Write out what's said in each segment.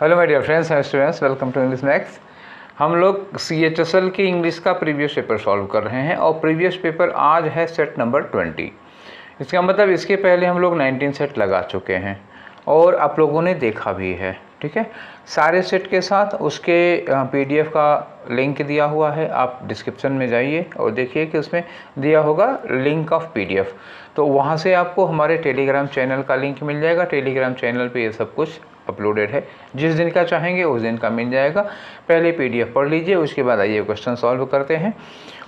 Hello my dear friends and students, welcome to English Max. हम लोग CHSL की English का प्रीवियस पेपर सॉल्व कर रहे हैं और प्रीवियस पेपर आज है सेट नंबर 20। इसका मतलब इसके पहले हम लोग 19 सेट लगा चुके हैं और आप लोगों ने देखा भी है, ठीक है। सारे सेट के साथ उसके PDF का लिंक दिया हुआ है, आप डिस्क्रिप्शन में जाइए और देखिए कि उसमें दिया होगा लिंक ऑफ PDF, तो वहाँ से आपको हमारे टेलीग्राम चैनल का लिंक मिल जाएगा। टेलीग्राम चैनल पे ये सब कुछ अपलोडेड है, जिस दिन का चाहेंगे उस दिन का मिल जाएगा। पहले PDF पढ़ लीजिए, उसके बाद आइए क्वेश्चन सॉल्व करते हैं।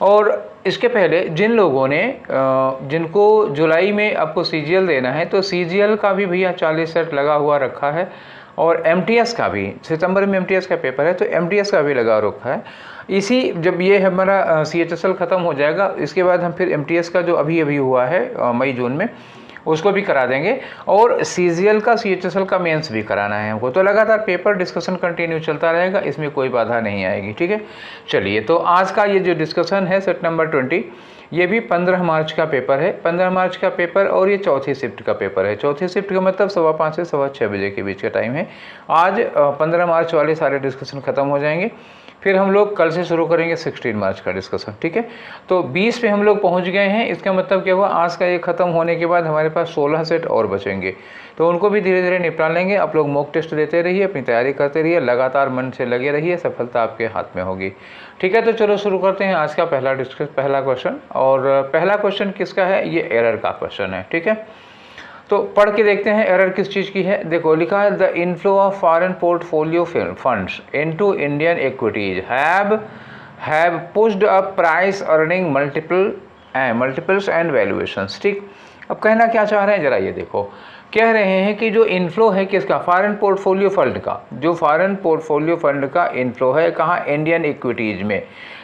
और इसके पहले जिन लोगों ने जिनको जुलाई में आपको CGL देना है, तो CGL का भी भैया 40 सेट लगा हुआ रखा है और MTS का भी, सितंबर में MTS का पेपर है तो MTS का भी लगा रखा है। इसी जब ये हमारा CHSL ख़त्म हो जाएगा, इसके बाद हम फिर MTS का जो अभी हुआ है मई जून में, उसको भी करा देंगे और CGL का CHSL का मेंस भी कराना है हमको। तो लगातार पेपर डिस्कशन कंटिन्यू चलता रहेगा, इसमें कोई बाधा नहीं आएगी, ठीक है। चलिए, तो आज का ये जो डिस्कशन है सेट नंबर 20, ये भी 15 मार्च का पेपर है। 15 मार्च का पेपर और ये चौथी शिफ्ट का पेपर है। चौथी शिफ्ट का मतलब 5:15 से 6:15 बजे के बीच का टाइम है। आज 15 मार्च वाले सारे डिस्कशन खत्म हो जाएंगे, फिर हम लोग कल से शुरू करेंगे 16 मार्च का डिस्कशन, ठीक है। तो 20 पे हम लोग पहुंच गए हैं। इसका मतलब क्या हुआ, आज का ये ख़त्म होने के बाद हमारे पास 16 सेट और बचेंगे, तो उनको भी धीरे धीरे निपटा लेंगे। आप लोग मॉक टेस्ट देते रहिए, अपनी तैयारी करते रहिए, लगातार मन से लगे रहिए, सफलता आपके हाथ में होगी, ठीक है। तो चलो शुरू करते हैं आज का पहला क्वेश्चन। और पहला क्वेश्चन किसका है, ये एरर का क्वेश्चन है, ठीक है। तो पढ़ के देखते हैं एरर किस चीज़ की है। देखो लिखा है, the inflow of foreign portfolio funds into Indian equities have pushed up price earning multiples and valuations, ठीक। अब कहना क्या चाह रहे हैं जरा ये देखो। कह रहे हैं कि जो इनफ्लो है किसका, फॉरेन पोर्टफोलियो फंड का, जो फॉरेन पोर्टफोलियो फंड का इनफ्लो है कहाँ, इंडियन इक्विटीज में।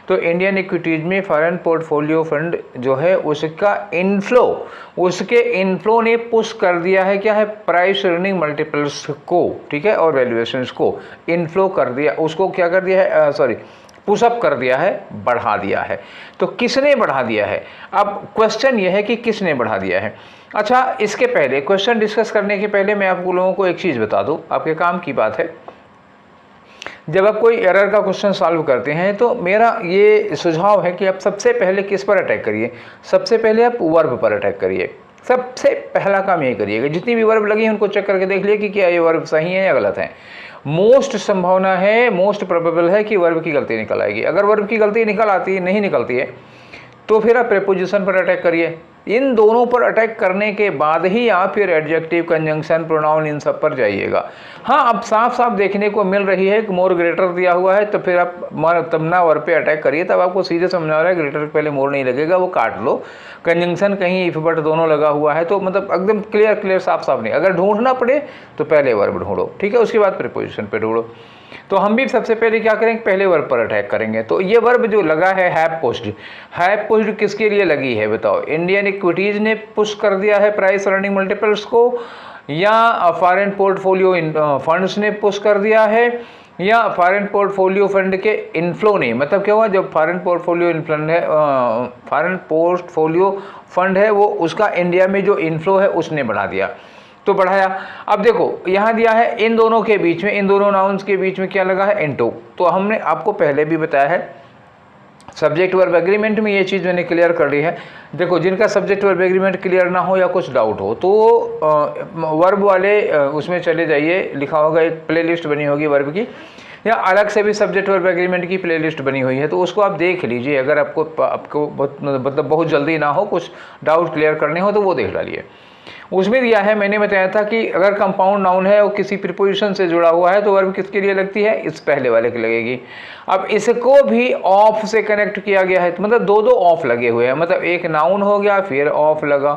तो इंडियन इक्विटीज में फॉरेन पोर्टफोलियो फंड जो है उसका इनफ्लो, उसके इनफ्लो ने पुश कर दिया है, क्या है, प्राइस अर्निंग मल्टीपल्स को, ठीक है, और वैल्यूएशंस को इनफ्लो कर दिया, उसको क्या कर दिया है, पुशअप कर दिया है, बढ़ा दिया है। तो किसने बढ़ा दिया है, अब क्वेश्चन यह है कि किसने बढ़ा दिया है। अच्छा, इसके पहले क्वेश्चन डिस्कस करने के पहले मैं आप लोगों को एक चीज़ बता दूं, आपके काम की बात है। जब आप कोई एरर का क्वेश्चन सॉल्व करते हैं तो मेरा ये सुझाव है कि आप सबसे पहले किस पर अटैक करिए, सबसे पहले आप वर्ब पर अटैक करिए। सबसे पहला काम यही करिएगा, जितनी भी वर्ब लगी हैं उनको चेक करके देख लिए कि क्या ये वर्ब सही है या गलत है। मोस्ट संभावना है, मोस्ट प्रोबेबल है कि वर्ब की गलती निकल आएगी। अगर वर्ब की गलती निकल आती है, नहीं निकलती है, तो फिर आप प्रीपोजिशन पर अटैक करिए। इन दोनों पर अटैक करने के बाद ही आप फिर एडजेक्टिव, कंजंक्शन, प्रोनाउन, इन सब पर जाइएगा। हाँ, अब साफ साफ देखने को मिल रही है कि मोर ग्रेटर दिया हुआ है, तो फिर आप तब ना वर्ब पे अटैक करिए, तब आपको सीधे समझ आ रहा है ग्रेटर के पहले मोर नहीं लगेगा, वो काट लो। कंजंक्शन कहीं इफ बट दोनों लगा हुआ है, तो मतलब एकदम क्लियर साफ साफ नहीं। अगर ढूंढना पड़े तो पहले वर्ब ढूंढो, ठीक है, उसके बाद प्रीपोजिशन पे ढूंढो। तो हम भी सबसे पहले क्या करेंगे, पहले वर्ब पर अटैक करेंगे। तो ये वर्ब जो लगा है हैव पुश्ड किसके लिए लगी है बताओ, इंडियन इक्विटीज ने पुश कर दिया है प्राइस अर्निंग मल्टीपल्स को, या फॉरेन पोर्टफोलियो फंड्स ने पुश कर दिया है, या फॉरेन पोर्टफोलियो फंड के इनफ्लो ने, मतलब क्या हुआ, जब फॉरेन पोर्टफोलियो फंड है वो उसका इंडिया में जो इनफ्लो है उसने बढ़ा दिया, तो बढ़ाया। अब देखो यहाँ दिया है इन दोनों के बीच में, इन दोनों नाउन्स के बीच में क्या लगा है, इनटू। तो हमने आपको पहले भी बताया है, सब्जेक्ट वर्ब एग्रीमेंट में ये चीज़ मैंने क्लियर कर ली है। देखो, जिनका सब्जेक्ट वर्ब एग्रीमेंट क्लियर ना हो या कुछ डाउट हो तो वर्ब वाले उसमें चले जाइए, लिखा होगा एक प्लेलिस्ट बनी होगी वर्ब की, या अलग से भी सब्जेक्ट वर्ब एग्रीमेंट की प्लेलिस्ट बनी हुई है, तो उसको आप देख लीजिए। अगर आपको बहुत जल्दी ना हो, कुछ डाउट क्लियर करने हो तो वो देख डालिए। उसमें दिया है, मैंने बताया था कि अगर कंपाउंड नाउन है और किसी प्रीपोजिशन से जुड़ा हुआ है तो वर्ब किसके लिए लगती है, इस पहले वाले की लगेगी। अब इसको भी ऑफ से कनेक्ट किया गया है, तो मतलब दो ऑफ लगे हुए हैं, मतलब एक नाउन हो गया फिर ऑफ लगा,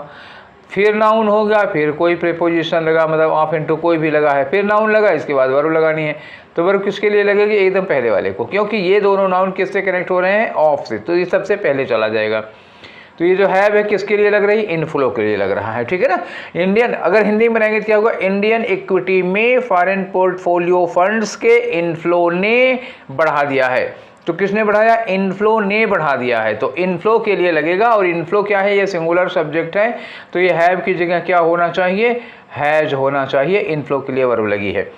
फिर नाउन हो गया फिर कोई प्रीपोजिशन लगा, मतलब ऑफ इनटू कोई भी लगा है, फिर नाउन लगा, इसके बाद वर्ब लगानी है। तो वर्ब किसके लिए लगेगी, एकदम पहले वाले को, क्योंकि ये दोनों नाउन किससे कनेक्ट हो रहे हैं, ऑफ से, तो ये सबसे पहले चला जाएगा। तो ये जो है किसके लिए लग रही है, इनफ्लो के लिए लग रहा है, ठीक है ना। इंडियन, अगर हिंदी में बनाएंगे क्या होगा, इंडियन इक्विटी में फॉरेन पोर्टफोलियो फंड्स के इनफ्लो ने बढ़ा दिया है। तो किसने बढ़ाया, इनफ्लो ने बढ़ा दिया है, तो इनफ्लो के लिए लगेगा। और इनफ्लो क्या है, ये सिंगुलर सब्जेक्ट है, तो ये हैव की जगह क्या होना चाहिए, हैज होना चाहिए। इनफ्लो के लिए वर्ब लगी है।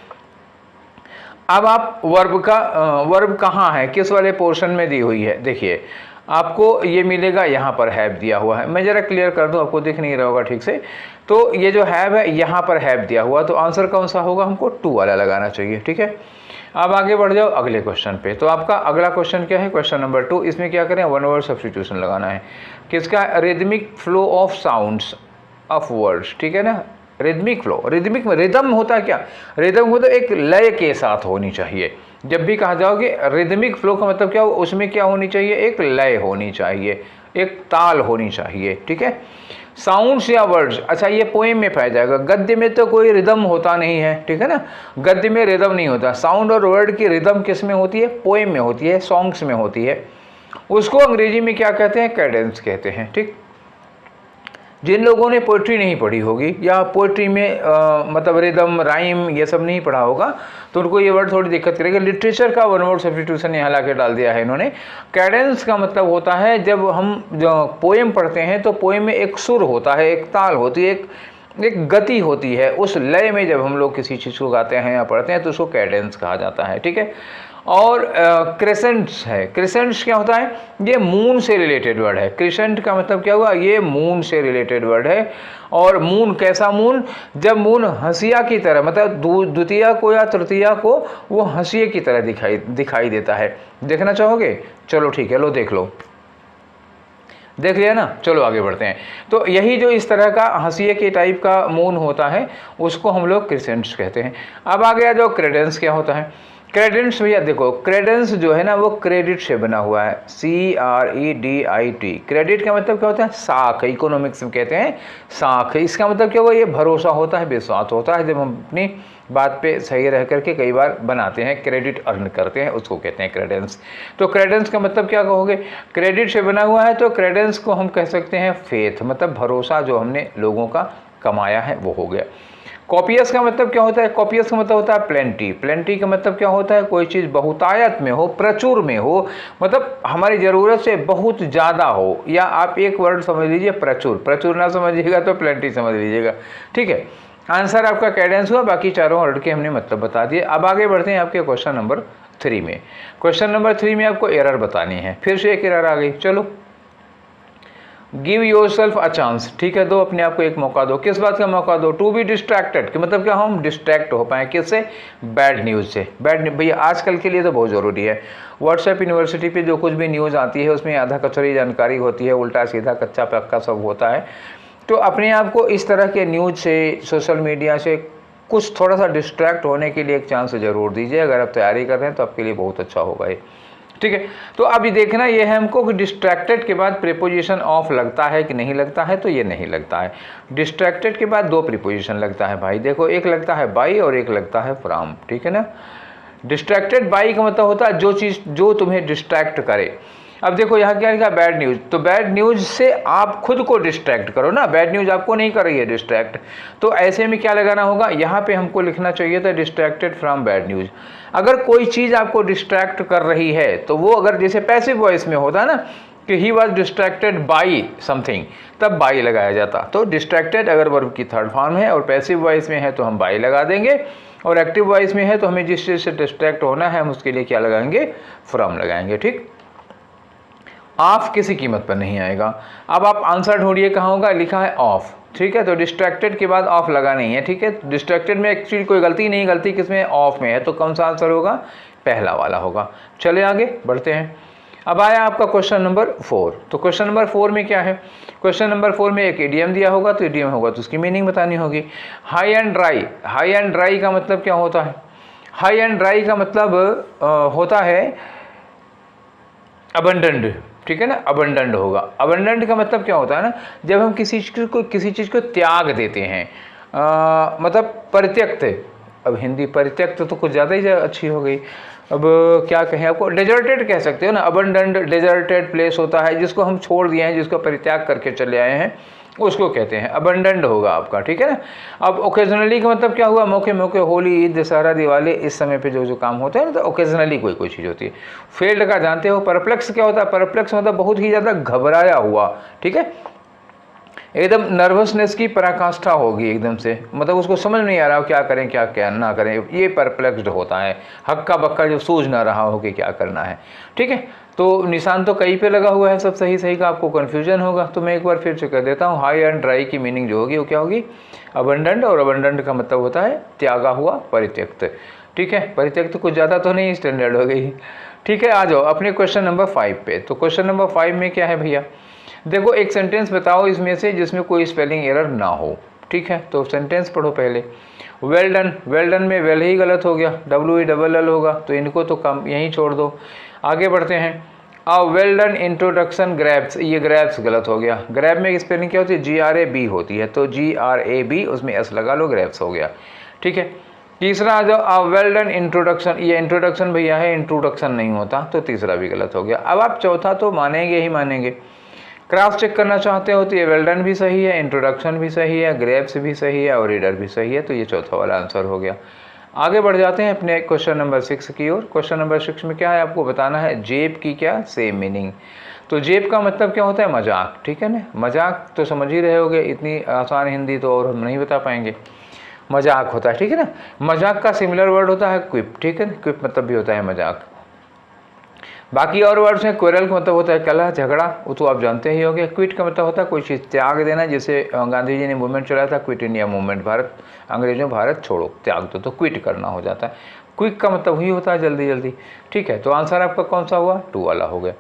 अब आप वर्ब कहाँ है, किस वाले पोर्शन में दी हुई है। देखिए आपको ये मिलेगा, यहाँ पर हैव दिया हुआ है। मैं ज़रा क्लियर कर दूँ, आपको दिख नहीं रहा होगा ठीक से। तो ये जो हैव है यहाँ पर हैव दिया हुआ, तो आंसर कौन सा होगा, हमको टू वाला लगाना चाहिए। ठीक है, अब आगे बढ़ जाओ अगले क्वेश्चन पे। तो आपका अगला क्वेश्चन क्या है, क्वेश्चन नंबर 2। इसमें क्या करें, वन वर्ड सब्स्टिट्यूशन लगाना है। किसका, rhythmic flow of sounds of words. ठीक है ना, रिदमिक फ्लो, रिदमिक में रिदम होता है क्या, रिदम हो तो एक लय के साथ होनी चाहिए। जब भी कहा जाओगे रिदमिक फ्लो का मतलब क्या हो, उसमें क्या होनी चाहिए, एक लय होनी चाहिए, एक ताल होनी चाहिए। ठीक है, साउंड्स या वर्ड्स, अच्छा ये पोएम में पाया जाएगा, गद्य में तो कोई रिदम होता नहीं है। ठीक है ना, गद्य में रिदम नहीं होता। साउंड और वर्ड की रिदम किस में होती है, पोएम में होती है, सॉन्ग्स में होती है। उसको अंग्रेजी में क्या कहते हैं, कैडेंस कहते हैं। ठीक, जिन लोगों ने पोइट्री नहीं पढ़ी होगी या पोइट्री में मतलब रिदम राइम ये सब नहीं पढ़ा होगा, तो उनको ये वर्ड थोड़ी दिक्कत करेगा। लिटरेचर का वन वर्ड सब्स्टिट्यूशन यहाँ ला के डाल दिया है इन्होंने। कैडेंस का मतलब होता है जब हम जो पोएम पढ़ते हैं तो पोएम में एक सुर होता है, एक ताल होती है, एक गति होती है। उस लय में जब हम लोग किसी चीज़ को गाते हैं या पढ़ते हैं तो उसको कैडेंस कहा जाता है। ठीक है, और क्रेसेंट्स है। क्रेसेंट्स क्या होता है, ये मून से रिलेटेड वर्ड है। क्रेसेंट का मतलब क्या हुआ, ये मून से रिलेटेड वर्ड है। और मून कैसा मून, जब मून हंसिया की तरह, मतलब द्वितीया को या तृतीया को वो हंसिए की तरह दिखाई देता है। देखना चाहोगे, चलो ठीक है, लो देख लो, देख लिया ना, चलो आगे बढ़ते हैं। तो यही जो इस तरह का हंसिए के टाइप का मून होता है उसको हम लोग क्रेसेंट्स कहते हैं। अब आ गया जो क्रेडेंस क्या होता है। क्रेडेंस भैया देखो, क्रेडेंस जो है ना वो क्रेडिट से बना हुआ है, CREDIT। क्रेडिट का मतलब क्या होता है, साख, इकोनॉमिक्स में कहते हैं साख। इसका मतलब क्या हुआ, ये भरोसा होता है, विश्वास होता है, जब हम अपनी बात पे सही रह करके कई बार बनाते हैं, क्रेडिट अर्न करते हैं, उसको कहते हैं क्रेडेंस। तो क्रेडेंस का मतलब क्या कहोगे, क्रेडिट से बना हुआ है, तो क्रेडेंस को हम कह सकते हैं फेथ, मतलब भरोसा जो हमने लोगों का कमाया है वो हो गया। कॉपियस का मतलब क्या होता है, कॉपियस का मतलब होता है प्लेंटी। प्लेंटी का मतलब क्या होता है, कोई चीज़ बहुतायत में हो, प्रचुर में हो, मतलब हमारी ज़रूरत से बहुत ज़्यादा हो। या आप एक वर्ड समझ लीजिए प्रचुर, प्रचुर ना समझिएगा तो प्लेंटी समझ लीजिएगा। ठीक है, आंसर आपका कैडेंस हुआ। बाकी चारों वर्ड के हमने मतलब बता दिए। अब आगे बढ़ते हैं आपके क्वेश्चन नंबर 3 में। क्वेश्चन नंबर 3 में आपको एरर बतानी है, फिर से एक एरर आ गई। चलो, give your self a chance. ठीक है, दो अपने आप को एक मौका दो। किस बात का मौका दो, टू बी डिस्ट्रैक्टेड, कि मतलब क्या हम डिस्ट्रैक्ट हो पाए, किससे, बैड न्यूज़ से। बैड भैया आजकल के लिए तो बहुत ज़रूरी है। व्हाट्सएप यूनिवर्सिटी पे जो कुछ भी न्यूज़ आती है उसमें आधा कचरी जानकारी होती है, उल्टा सीधा कच्चा पक्का सब होता है। तो अपने आप को इस तरह के न्यूज़ से, सोशल मीडिया से कुछ थोड़ा सा डिस्ट्रैक्ट होने के लिए एक चांस ज़रूर दीजिए। अगर आप तैयारी कर रहे हैं तो आपके लिए बहुत अच्छा होगा ये। ठीक है, तो अभी देखना ये है हमको कि डिस्ट्रैक्टेड के बाद प्रीपोजिशन ऑफ लगता है कि नहीं लगता है, तो ये नहीं लगता है। डिस्ट्रैक्टेड के बाद दो प्रीपोजिशन लगता है भाई, देखो एक लगता है बाई और एक लगता है फ्रॉम। ठीक है ना, डिस्ट्रैक्टेड बाई का मतलब होता है जो चीज़ जो तुम्हें डिस्ट्रैक्ट करे। अब देखो यहाँ क्या लिखा, बैड न्यूज़, तो बैड न्यूज़ से आप खुद को डिस्ट्रैक्ट करो ना, बैड न्यूज़ आपको नहीं कर रही है डिस्ट्रैक्ट। तो ऐसे में क्या लगाना होगा, यहाँ पे हमको लिखना चाहिए था डिस्ट्रैक्टेड फ्रॉम बैड न्यूज़। अगर कोई चीज़ आपको डिस्ट्रैक्ट कर रही है तो वो अगर जैसे पैसिव वॉइस में होता ना कि he was distracted by something, तब बाई लगाया जाता। तो डिस्ट्रैक्टेड अगर वर्ब की थर्ड फॉर्म है और पैसिव वॉइस में है तो हम बाई लगा देंगे, और एक्टिव वॉइस में है तो हमें जिस चीज़ से डिस्ट्रैक्ट होना है हम उसके लिए क्या लगाएंगे, फ्रॉम लगाएंगे। ठीक, ऑफ किसी कीमत पर नहीं आएगा। अब आप आंसर ढूंढिए कहाँ होगा, लिखा है ऑफ। ठीक है, तो डिस्ट्रैक्टेड के बाद ऑफ लगा नहीं है। ठीक है, डिस्ट्रैक्टेड में एक्चुअली कोई गलती नहीं, गलती किसमें, ऑफ में है, तो कौन सा आंसर होगा, पहला वाला होगा। चले आगे बढ़ते हैं। अब आया आपका क्वेश्चन नंबर 4। तो क्वेश्चन नंबर 4 में क्या है, क्वेश्चन नंबर 4 में एक इडियम दिया होगा, तो इडियम होगा तो उसकी मीनिंग बतानी होगी। High and dry, high and dry का मतलब क्या होता है, हाई एंड ड्राई का मतलब होता है अबंडेंट। ठीक है ना, अबंडेंट होगा। अबंडेंट का मतलब क्या होता है ना, जब हम किसी चीज़ को त्याग देते हैं, मतलब परित्यक्त। अब हिंदी परित्यक्त तो कुछ ज़्यादा ही अच्छी हो गई। अब क्या कहें आपको, डेजर्टेड कह सकते हो ना, अबंडेंट डेजर्टेड प्लेस होता है जिसको हम छोड़ दिए हैं, जिसको परित्याग करके चले आए हैं, उसको कहते हैं अबंडेंट होगा आपका। ठीक है ना। अब ओकेजनली का मतलब क्या हुआ, मौके मौके, होली, ईद, दशहरा, दिवाली, इस समय पे जो काम होता है ना, तो ओकेजनली कोई चीज़ होती है। फेल्ड का जानते हो, परप्लेक्स क्या होता है, परप्लेक्स मतलब बहुत ही ज़्यादा घबराया हुआ। ठीक है, एकदम नर्वसनेस की पराकाष्ठा होगी एकदम से, मतलब उसको समझ नहीं आ रहा हो क्या करें क्या क्या ना करें, ये परप्लेक्स्ड होता है, हक्का बक्का जो सूझ ना रहा हो कि क्या करना है। ठीक है, तो निशान तो कहीं पे लगा हुआ है सब सही सही का, आपको कन्फ्यूजन होगा। तो मैं एक बार फिर से कह देता हूँ, हाई एंड ड्राई की मीनिंग जो होगी वो क्या होगी, अबंडेंट, और अबंडेंट का मतलब होता है त्यागा हुआ, परित्यक्त। ठीक है, परित्यक्त कुछ ज़्यादा तो नहीं स्टैंडर्ड हो गई। ठीक है, आ जाओ अपने क्वेश्चन नंबर 5 पे। तो क्वेश्चन नंबर 5 में क्या है भैया, देखो एक सेंटेंस बताओ इसमें से जिसमें कोई स्पेलिंग एरर ना हो। ठीक है, तो सेंटेंस पढ़ो पहले। वेल डन, वेल डन में वेल ही गलत हो गया, WELL होगा, तो इनको तो कम यहीं छोड़ दो। आगे बढ़ते हैं, a well done introduction grabs, ये ग्रैब्स गलत हो गया। ग्रैब में स्पेलिंग क्या होती है, GRAB होती है, तो GRAB उसमें S लगा लो, ग्रैब्स हो गया। ठीक है, तीसरा आ जाओ, अ वेल डन इंट्रोडक्शन, ये इंट्रोडक्शन भैया है, इंट्रोडक्शन नहीं होता, तो तीसरा भी गलत हो गया। अब आप चौथा तो मानेंगे ही मानेंगे। क्रॉस चेक करना चाहते हो तो ये वेल डन भी सही है, इंट्रोडक्शन भी सही है, ग्रेप्स भी सही है और रीडर भी सही है, तो ये चौथा वाला आंसर हो गया। आगे बढ़ जाते हैं अपने क्वेश्चन नंबर 6 की ओर। क्वेश्चन नंबर 6 में क्या है, आपको बताना है जेब की क्या सेम मीनिंग। तो जेब का मतलब क्या होता है, मजाक। ठीक है ना, मजाक तो समझ ही रहे होगे, इतनी आसान हिंदी तो और हम नहीं बता पाएंगे। मजाक होता है, ठीक है ना। मजाक का सिमिलर वर्ड होता है क्विप। ठीक है, क्विप मतलब भी होता है मजाक। बाकी और वर्ड्स हैं, क्वेरल का मतलब होता है कलह, झगड़ा, वो तो आप जानते ही होंगे। क्विट का मतलब होता है कोई चीज़ त्याग देना, जैसे गांधी जी ने मूवमेंट चलाया था, क्विट इंडिया मूवमेंट, भारत अंग्रेजों भारत छोड़ो, त्याग दो, तो क्विट करना हो जाता है। क्विक का मतलब वही होता है जल्दी जल्दी। ठीक है, तो आंसर आपका कौन सा हुआ, 2 वाला हो गया।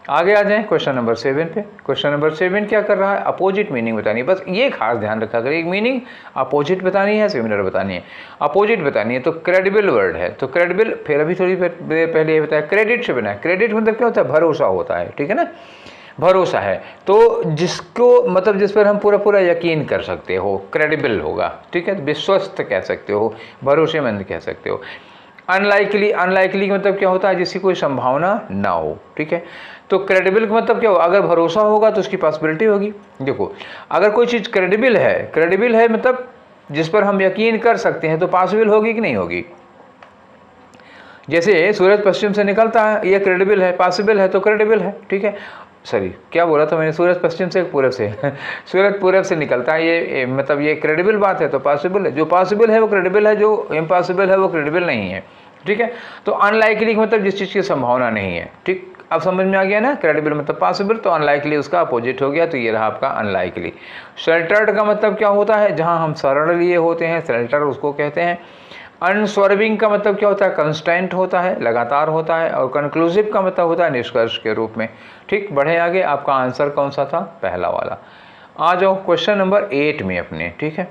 आगे आ जाएं क्वेश्चन नंबर 7 पे। क्वेश्चन नंबर 7 क्या कर रहा है, अपोजिट मीनिंग बतानी है। बस ये खास ध्यान रखा करें, एक मीनिंग अपोजिट बतानी है, सिमिलर बतानी है, अपोजिट बतानी है। तो क्रेडिबल वर्ड है, तो क्रेडिबल, फिर अभी थोड़ी पहले ये बताया क्रेडिट से बना है। क्रेडिट मतलब क्या होता है, भरोसा होता है। ठीक है ना, भरोसा है, तो जिसको मतलब जिस पर हम पूरा पूरा यकीन कर सकते हो, क्रेडिबल होगा। ठीक है, विश्वस्त कह सकते हो, भरोसेमंद कह सकते हो। अनलाइकली, अनलाइकली का मतलब क्या होता है, जिसकी कोई संभावना ना हो। ठीक है, तो क्रेडिबल का मतलब क्या होगा, अगर भरोसा होगा तो उसकी पॉसिबिलिटी होगी। देखो, अगर कोई चीज़ क्रेडिबल है, क्रेडिबल है मतलब जिस पर हम यकीन कर सकते हैं, तो पॉसिबल होगी कि नहीं होगी। जैसे सूरज पश्चिम से निकलता है, ये क्रेडिबल है, पॉसिबल है, तो क्रेडिबल है। ठीक है, सॉरी क्या बोला था मैंने, सूरज पश्चिम से पूरब से सूरज पूरब से निकलता है, ये मतलब ये क्रेडिबल बात है, तो पॉसिबल है। जो पॉसिबल है वो क्रेडिबल है, जो इम्पॉसिबल है वो क्रेडिबल नहीं है। ठीक है, तो अनलाइकली मतलब जिस चीज़ की संभावना नहीं है। ठीक, अब समझ में आ गया ना, क्रेडिबल मतलब पॉसिबल, तो अनलाइकली उसका अपोजिट हो गया, तो ये रहा आपका अनलाइकली। शेल्टर्ड का मतलब क्या होता है, जहाँ हम शरण लिए होते हैं, शेल्टर उसको कहते हैं। अनस्वर्विंग का मतलब क्या होता है, कंस्टेंट होता है, लगातार होता है। और कंक्लूसिव का मतलब होता है निष्कर्ष के रूप में। ठीक, बढ़े आगे, आपका आंसर कौन सा था, पहला वाला। आ जाओ क्वेश्चन नंबर 8 में अपने। ठीक है,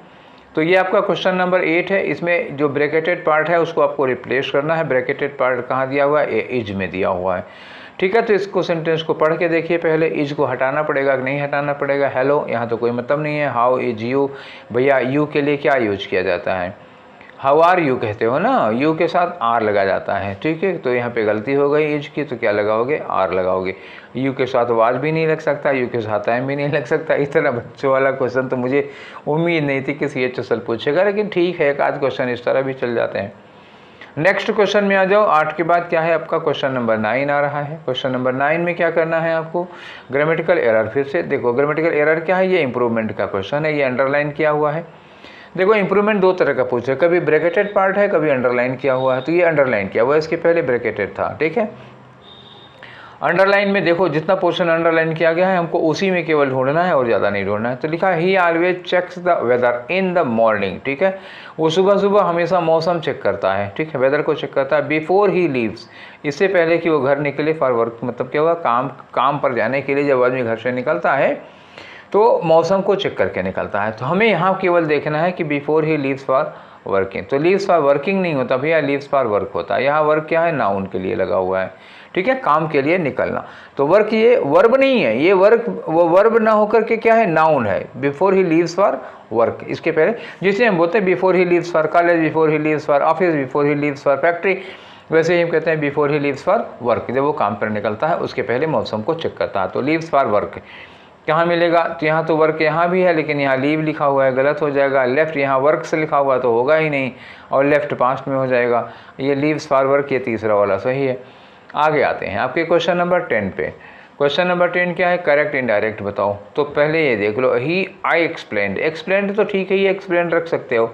तो ये आपका क्वेश्चन नंबर 8 है। इसमें जो ब्रैकेटेड पार्ट है उसको आपको रिप्लेस करना है। ब्रैकेटेड पार्ट कहाँ दिया हुआ है, इज में दिया हुआ है। ठीक है, तो इसको सेंटेंस को पढ़ के देखिए पहले, इज को हटाना पड़ेगा कि नहीं हटाना पड़ेगा। हेलो, यहाँ तो कोई मतलब नहीं है। हाउ इज यू, भैया यू के लिए क्या यूज किया जाता है, हाउ आर यू कहते हो ना, यू के साथ आर लगा जाता है। ठीक है, तो यहाँ पे गलती हो गई इज की, तो क्या लगाओगे, आर लगाओगे। यू के साथ वाज भी नहीं लग सकता, यू के साथ टाइम भी नहीं लग सकता। इस तरह बच्चों वाला क्वेश्चन तो मुझे उम्मीद नहीं थी कि CHSL पूछेगा, लेकिन ठीक है, एक आध क्वेश्चन इस तरह भी चल जाते हैं। नेक्स्ट क्वेश्चन में आ जाओ। 8 के बाद क्या है आपका, क्वेश्चन नंबर 9 आ रहा है। क्वेश्चन नंबर 9 में क्या करना है आपको, ग्रामेटिकल एरर। फिर से देखो, ग्रामेटिकल एरर क्या है, ये इंप्रूवमेंट का क्वेश्चन है, ये अंडरलाइन किया हुआ है। देखो, इंप्रूवमेंट 2 तरह का पूछे, कभी ब्रैकेटेड पार्ट है, कभी अंडरलाइन किया हुआ है। तो ये अंडरलाइन किया हुआ है, इसके पहले ब्रैकेटेड था। ठीक है, अंडरलाइन में देखो जितना पोर्शन अंडरलाइन किया गया है, हमको उसी में केवल ढूंढना है और ज़्यादा नहीं ढूंढना है। तो लिखा है, he always checks the weather in the morning. ठीक है, वो सुबह सुबह हमेशा मौसम चेक करता है। ठीक है, वेदर को चेक करता है बिफोर ही लीव्स, इससे पहले कि वो घर निकले फॉर वर्क। मतलब क्या हुआ, काम पर जाने के लिए जब आदमी घर से निकलता है तो मौसम को चेक करके निकलता है। तो हमें यहाँ केवल देखना है कि before he leaves for working, तो लीव्स फॉर वर्किंग नहीं होता भैया, लीव्स फॉर वर्क होता है। यहाँ वर्क क्या है, नाउन के लिए लगा हुआ है। ठीक है, काम के लिए निकलना। तो वर्क ये वर्ब नहीं है, ये वर्क वो वर्ब ना होकर के क्या है, नाउन है। Before he leaves for work, इसके पहले जिसे हम बोलते हैं before he leaves for college, before he leaves for office, before he leaves for factory, वैसे ही हम कहते हैं before he leaves for work, जब वो काम पर निकलता है उसके पहले मौसम को चेक करता है। तो लीव्स फॉर वर्क कहाँ मिलेगा, तो यहाँ तो वर्क यहाँ भी है, लेकिन यहाँ लीव लिखा हुआ है, गलत हो जाएगा। लेफ्ट यहाँ वर्क से लिखा हुआ तो होगा ही नहीं, और लेफ्ट पास्ट में हो जाएगा। ये लीव्स फॉर वर्क, ये तीसरा वाला सही है। आगे आते हैं आपके क्वेश्चन नंबर 10 पे। क्वेश्चन नंबर 10 क्या है, करेक्ट इनडायरेक्ट बताओ। तो पहले ये देख लो, ही आई एक्सप्लेन्ड, एक्सप्लेन्ड तो ठीक है, ये एक्सप्लेन रख सकते हो,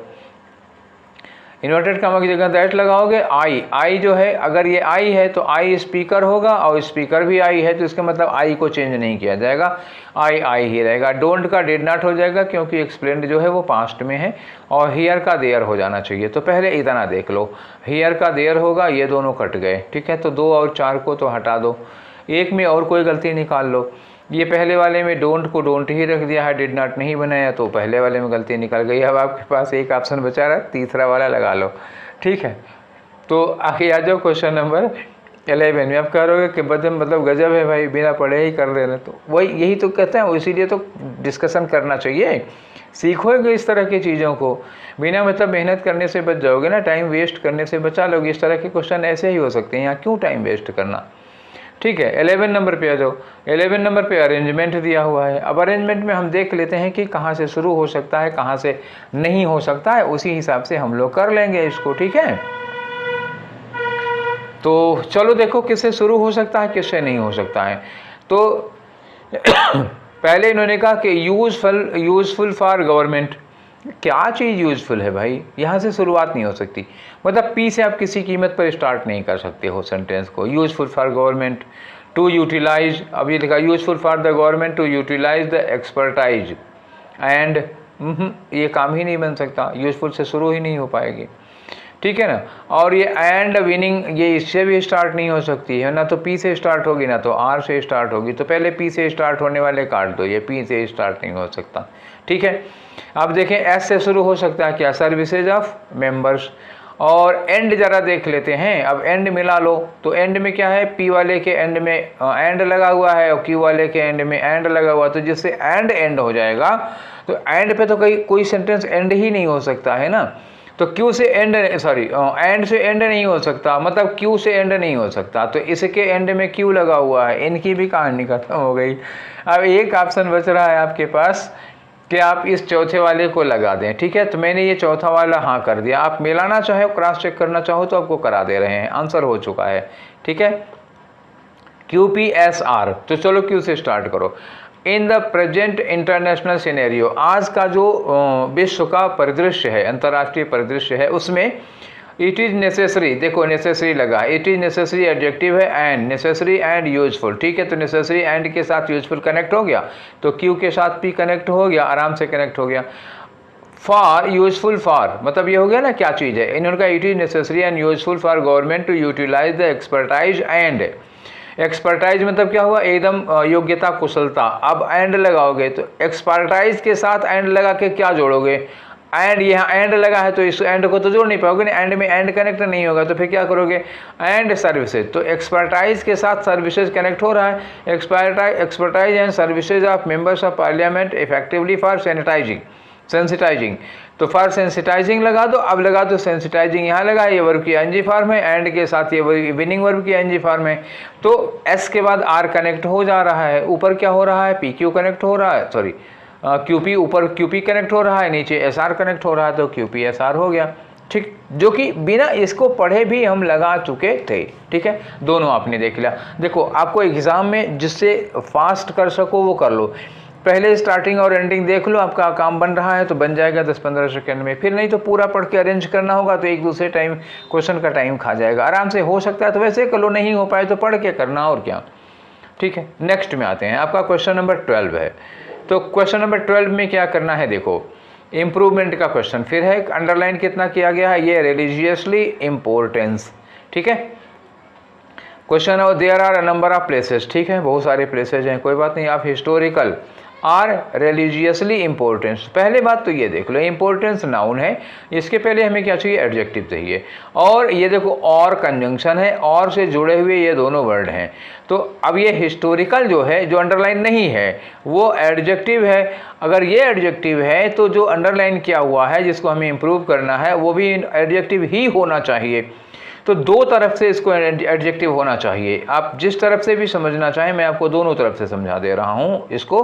इन्वर्टेड कॉमा की जगह दैट लगाओगे। आई जो है, अगर ये आई है तो आई स्पीकर होगा और स्पीकर भी आई है, तो इसका मतलब आई को चेंज नहीं किया जाएगा, आई ही रहेगा। डोंट का डिड नॉट हो जाएगा क्योंकि एक्सप्लेन्ड जो है वो पास्ट में है, और हियर का देयर हो जाना चाहिए। तो पहले इतना देख लो, हियर का देयर होगा, ये दोनों कट गए, ठीक है। तो 2 और 4 को तो हटा दो, एक में और कोई गलती निकाल लो। ये पहले वाले में डोंट को डोंट ही रख दिया है, डिड नॉट नहीं बनाया, तो पहले वाले में गलती निकल गई। अब आपके पास एक ऑप्शन बचा रहा, तीसरा वाला लगा लो, ठीक है। तो आगे आ जाओ क्वेश्चन नंबर 11 में। आप कह रहे हो कि मतलब गजब है भाई, बिना पढ़े ही कर रहे हैं, तो वही यही तो कहते हैं, इसीलिए तो डिस्कशन करना चाहिए। सीखोगे इस तरह की चीज़ों को, बिना मतलब मेहनत करने से बच जाओगे ना, टाइम वेस्ट करने से बचा लोगे। इस तरह के क्वेश्चन ऐसे ही हो सकते हैं, यहाँ क्यों टाइम वेस्ट करना, ठीक है। 11 नंबर पे आ जाओ। 11 नंबर पे अरेंजमेंट दिया हुआ है। अब अरेंजमेंट में हम देख लेते हैं कि कहाँ से शुरू हो सकता है, कहाँ से नहीं हो सकता है, उसी हिसाब से हम लोग कर लेंगे इसको, ठीक है। तो चलो देखो किससे शुरू हो सकता है, किससे नहीं हो सकता है। तो पहले इन्होंने कहा कि यूजफुल फॉर गवर्नमेंट। क्या चीज़ यूजफुल है भाई, यहाँ से शुरुआत नहीं हो सकती। मतलब पी से आप किसी कीमत पर स्टार्ट नहीं कर सकते हो सेंटेंस को। Useful for government to utilise, अब ये लिखा useful for the government to utilise the expertise and, ये काम ही नहीं बन सकता, यूजफुल से शुरू ही नहीं हो पाएगी, ठीक है ना। और ये एंड विनिंग, ये इससे भी स्टार्ट नहीं हो सकती है ना, तो पी से स्टार्ट होगी ना तो आर से स्टार्ट होगी। तो पहले पी से स्टार्ट होने वाले काट दो, ये पी से स्टार्ट नहीं हो सकता, ठीक है। अब देखें एस से शुरू हो सकता है क्या, सर्विसेज ऑफ मेंबर्स। और एंड जरा देख लेते हैं। अब एंड मिला लो, तो एंड में क्या है, पी वाले के एंड में एंड लगा हुआ है और क्यू वाले के एंड में एंड लगा हुआ, तो जिससे एंड हो जाएगा। तो एंड पे तो कोई सेंटेंस एंड ही नहीं हो सकता है ना। तो क्यू से एंड, सॉरी एंड से एंड नहीं हो सकता, मतलब क्यू से एंड नहीं हो सकता, तो इसके एंड में क्यू लगा हुआ है, इनकी भी कहानी खत्म हो गई। अब एक ऑप्शन बच रहा है आपके पास कि आप इस चौथे वाले को लगा दें, ठीक है। तो मैंने ये चौथा वाला हाँ कर दिया। आप मिलाना चाहे, क्रॉस चेक करना चाहो तो आपको करा दे रहे हैं, आंसर हो चुका है, ठीक है। QPSR, तो चलो क्यू से स्टार्ट करो। In the present international scenario, आज का जो विश्व का परिदृश्य है, अंतर्राष्ट्रीय परिदृश्य है, उसमें इट इज़ नेसेसरी, देखो नेसेसरी लगा, इट इज़ नेसेसरी एडजेक्टिव है, एंड नेसेसरी एंड यूजफुल, ठीक है। तो नेसेसरी एंड के साथ यूजफुल कनेक्ट हो गया, तो क्यू के साथ पी कनेक्ट हो गया, आराम से कनेक्ट हो गया। फॉर, यूजफुल फॉर, मतलब ये हो गया ना क्या चीज़ है, इन्होंने कहा it is necessary and useful for government to utilise the expertise and, expertise मतलब क्या हुआ, एकदम योग्यता कुशलता। अब एंड लगाओगे तो एक्सपर्टाइज के साथ एंड लगा के क्या जोड़ोगे, एंड यहाँ एंड लगा है तो इस एंड को तो जोड़ नहीं पाओगे ना, एंड में एंड कनेक्ट नहीं होगा, तो फिर क्या करोगे, एंड सर्विसेज। तो एक्सपर्टाइज के साथ सर्विसेज कनेक्ट हो रहा है, expertise and services of members of parliament effectively for sensitising. तो फॉर सेंसिटाइजिंग लगा दो। अब लगा दो सेंसिटाइजिंग, यहाँ लगा, ये वर्ब की एनजी फॉर्म है, एंड के साथ ये विनिंग वर्ब की एनजी फॉर्म है। तो एस के बाद आर कनेक्ट हो जा रहा है, ऊपर क्या हो रहा है, पी क्यू कनेक्ट हो रहा है, सॉरी QP, ऊपर QP कनेक्ट हो रहा है, नीचे SR कनेक्ट हो रहा है, तो QPSR हो गया, ठीक। जो कि बिना इसको पढ़े भी हम लगा चुके थे, ठीक है। दोनों आपने देख लिया। देखो आपको एग्जाम में जिससे फास्ट कर सको वो कर लो, पहले स्टार्टिंग और एंडिंग देख लो, आपका काम बन रहा है तो बन जाएगा 10-15 सेकंड में। फिर नहीं तो पूरा पढ़ के अरेंज करना होगा, तो एक दूसरे टाइम क्वेश्चन का टाइम खा जाएगा। आराम से हो सकता है तो वैसे कर लो, नहीं हो पाए तो पढ़ के करना, और क्या, ठीक है। नेक्स्ट में आते हैं, आपका क्वेश्चन नंबर 12 है। तो क्वेश्चन नंबर 12 में क्या करना है, देखो इम्प्रूवमेंट का क्वेश्चन फिर है, अंडरलाइन कितना किया गया है, ये रिलीजियसली इम्पोर्टेंस, ठीक है। क्वेश्चन है there are a number of places, ठीक है, बहुत सारे प्लेसेज हैं, कोई बात नहीं। आप हिस्टोरिकल आर रिलीजियसली इम्पोर्टेंस, पहले बात तो ये देख लो, इम्पोर्टेंस नाउन है, इसके पहले हमें क्या चाहिए, एडजेक्टिव चाहिए। और ये देखो और कंजंक्शन है, और से जुड़े हुए ये दोनों वर्ड हैं। तो अब ये हिस्टोरिकल जो है, जो अंडरलाइन नहीं है, वो एडजेक्टिव है। अगर ये एडजेक्टिव है तो जो अंडरलाइन किया हुआ है, जिसको हमें इम्प्रूव करना है, वो भी एडजेक्टिव ही होना चाहिए। तो दो तरफ से इसको एडजेक्टिव होना चाहिए। आप जिस तरफ से भी समझना चाहें, मैं आपको दोनों तरफ से समझा दे रहा हूँ इसको,